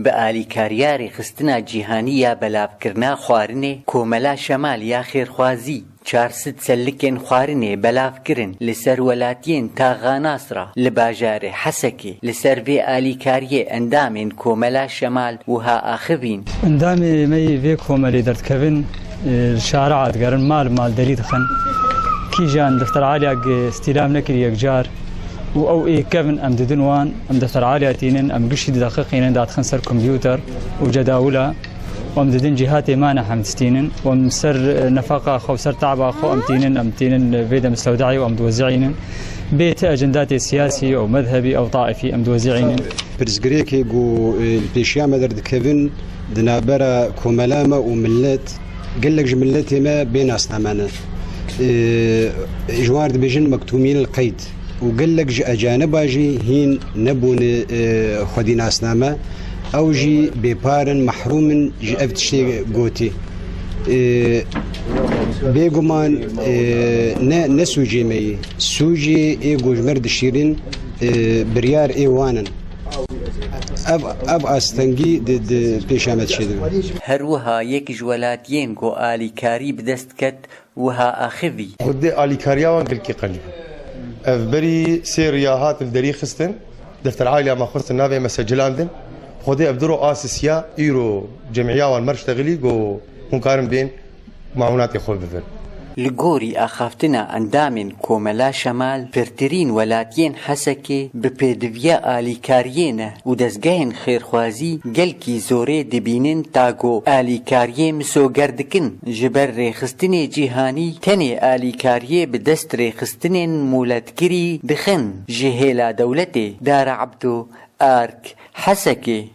بە ئالیکاریە ڕێخستنە جیهانی یا بەلافکردنا خواردنێ کۆمەلا شەمال یا خێرخوازی 400 سەلکێن خواردنێ بەلافکردن لەسەر وەلاتیên تا غاناسرا لە باژارێ حەسەکێ لەسەر vê ئالیکاریە ئەندامên کۆمەلا شەمال وها ئاخبین ئەندامی مەی vê کۆمەلێ دەردکەون شارع دەگەرن مال دەری دخن کیژان دەفتەر عالیا استیلام نەکرد یەکجار و ئەو ئێکەون ئەم ددن وان ئەم دەفتەر عالیاتینن ئەم گشتی دەقیقینن دادخن سەر کۆمپیوتەر و جەداولە وام ددن جهات مانع حمدستينن وام سر نفقة خو سر تعبا خو امتينن فيدا مستودعي وام دوزعينن بيت اجندات سياسي او مذهبي او طائفي ام دوزعينن برزغريكي جو البيشيا مدرد كيفن دنابرا كوملامه وملت قال لك جملتي ما بين اسنامنا جوار بيجن مكتومين القيد وقال لك اجانب اجي هين نبون خدينا اسنامه او جي ببارن محروم جي افتشي قوتي بيقومان نسوجي مي سوجي ايقوج مرد شيرين بريار ايوانن اب استنجي بيشامت شدو هروها يك جولاتين جو آليكاري بدستكت وها اخذي ودي آليكاريا قلكي قلي افبري سيرياهات الدري خستن دفتر عائلة ما خست النابي مسجلاندن خودي ابدرو اساسيا ايرو جمعيه والمرشتغلي جو مقارن بين معونات خود بفر لگوری آخافتنا اندامین کوملا شمال پرترین ولاتین حسکی بپیدویا آلیکاریین و دزگاین خیرخوازی گلکی زوره دبینن تاگو آلیکاریه مسوگردکن جبر ریخستن جیهانی تنی آلیکاریه بدست ریخستن مولدگری دخن جهیلا دولت دار عبدو آرک حسکی